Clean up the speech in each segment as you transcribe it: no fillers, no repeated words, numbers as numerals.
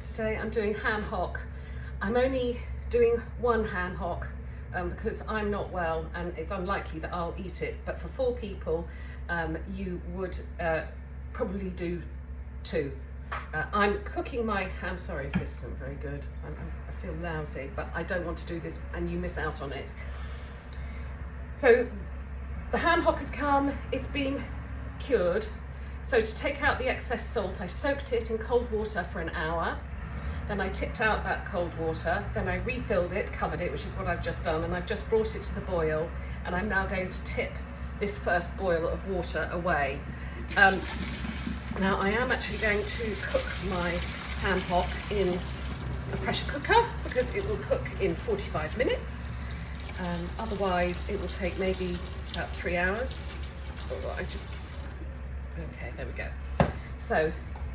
Today I'm doing ham hock. I'm only doing one ham hock because I'm not well and it's unlikely that I'll eat it, but for 4 people you would probably do 2. I'm cooking my ham, sorry if this isn't very good, I feel lousy, but I don't want to do this and you miss out on it. So the ham hock has come, it's been cured. So to take out the excess salt, I soaked it in cold water for an hour. Then I tipped out that cold water. Then I refilled it, covered it, which is what I've just done. And I've just brought it to the boil. And I'm now going to tip this first boil of water away. Now I am actually going to cook my ham hock in a pressure cooker because it will cook in 45 minutes. Otherwise it will take maybe about 3 hours. Okay, there we go. So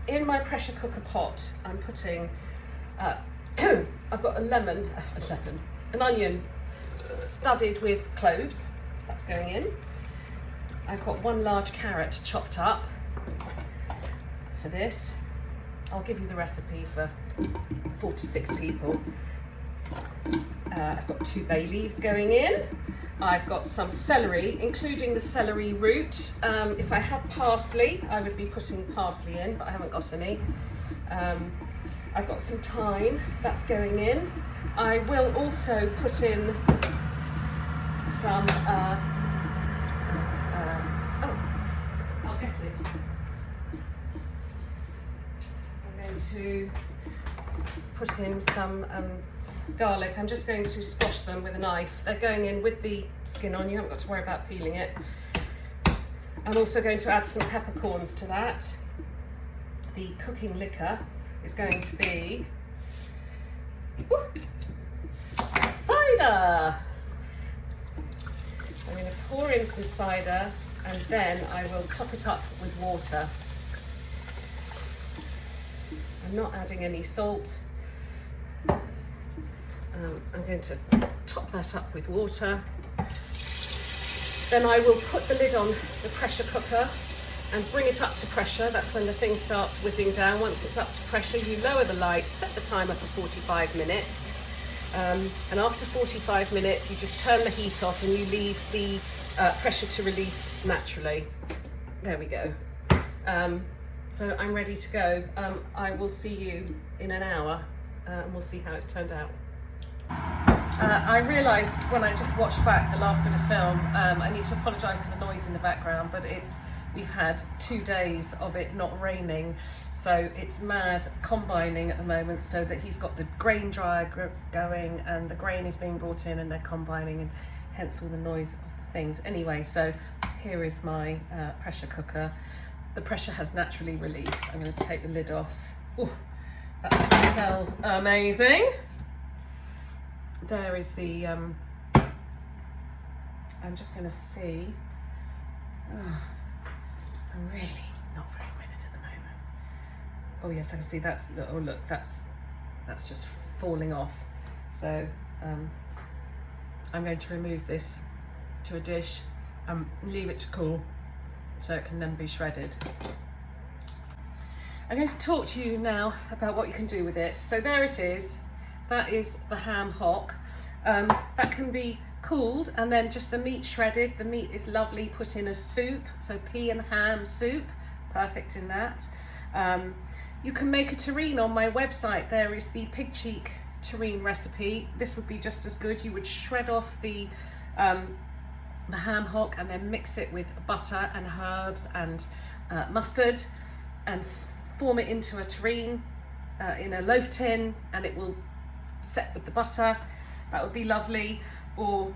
in my pressure cooker pot, I'm putting, I've got an onion studded with cloves, that's going in. I've got 1 large carrot chopped up for this. I'll give you the recipe for 4 to 6 people. I've got 2 bay leaves going in. I've got some celery, including the celery root. If I had parsley, I would be putting parsley in, but I haven't got any. I've got some thyme, that's going in. I will also put in some, I'll guess it. I'm going to put in some garlic. I'm just going to squash them with a knife. They're going in with the skin on, you haven't got to worry about peeling it. I'm also going to add some peppercorns to that. The cooking liquor is going to be cider. I'm going to pour in some cider and then I will top it up with water. I'm not adding any salt. I'm going to top that up with water. Then I will put the lid on the pressure cooker and bring it up to pressure. That's when the thing starts whizzing down. Once it's up to pressure, you lower the light, set the timer for 45 minutes. And after 45 minutes, you just turn the heat off and you leave the pressure to release naturally. There we go. So I'm ready to go. I will see you in an hour and we'll see how it's turned out. I realised when I just watched back the last bit of film, I need to apologise for the noise in the background, but we've had 2 days of it not raining, so it's mad combining at the moment, so that he's got the grain dryer going and the grain is being brought in and they're combining, and hence all the noise of the things. Anyway, so here is my pressure cooker. The pressure has naturally released. I'm going to take the lid off. Ooh, that smells amazing. There is the, I'm just going to see, I'm really not very with it at the moment. Oh yes, I can see that's, oh look, that's just falling off. So I'm going to remove this to a dish and leave it to cool so it can then be shredded. I'm going to talk to you now about what you can do with it. So there it is. That is the ham hock. That can be cooled and then just the meat shredded. The meat is lovely, put in a soup, so pea and ham soup, perfect in that. You can make a terrine on my website. There is the pig cheek terrine recipe. This would be just as good. You would shred off the ham hock and then mix it with butter and herbs and mustard and form it into a terrine in a loaf tin, and it will set with the butter. That would be lovely. Or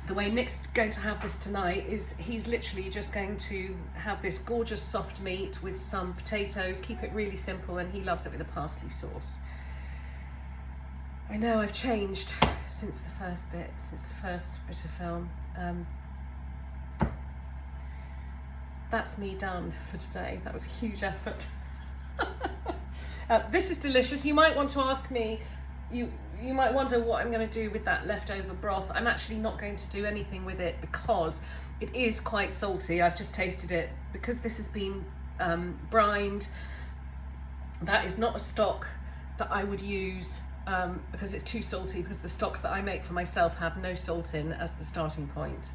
the way Nick's going to have this tonight is he's literally just going to have this gorgeous soft meat with some potatoes, keep it really simple, and he loves it with a parsley sauce. I know I've changed since the first bit of film. That's me done for today. That was a huge effort. This is delicious. You might want to ask me, you might wonder what I'm going to do with that leftover broth. I'm actually not going to do anything with it because it is quite salty. I've just tasted it. Because this has been brined That is not a stock that I would use because it's too salty, because the stocks that I make for myself have no salt in as the starting point.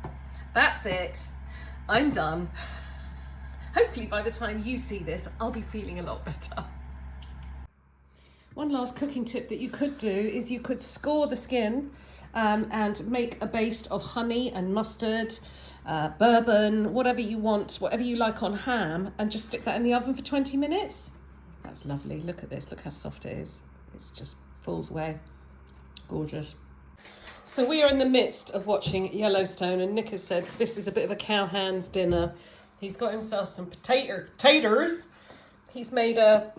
That's it. I'm done. Hopefully by the time you see this, I'll be feeling a lot better. One last cooking tip that you could do is you could score the skin and make a baste of honey and mustard, bourbon, whatever you want, whatever you like on ham, and just stick that in the oven for 20 minutes. That's lovely. Look at this. Look how soft it is. It just falls away. Gorgeous. So we are in the midst of watching Yellowstone, and Nick has said this is a bit of a cowhand's dinner. He's got himself some taters. He's made a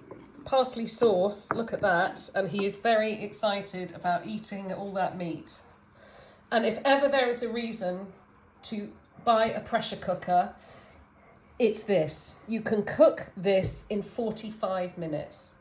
parsley sauce, look at that, and he is very excited about eating all that meat. And if ever there is a reason to buy a pressure cooker, it's this. You can cook this in 45 minutes.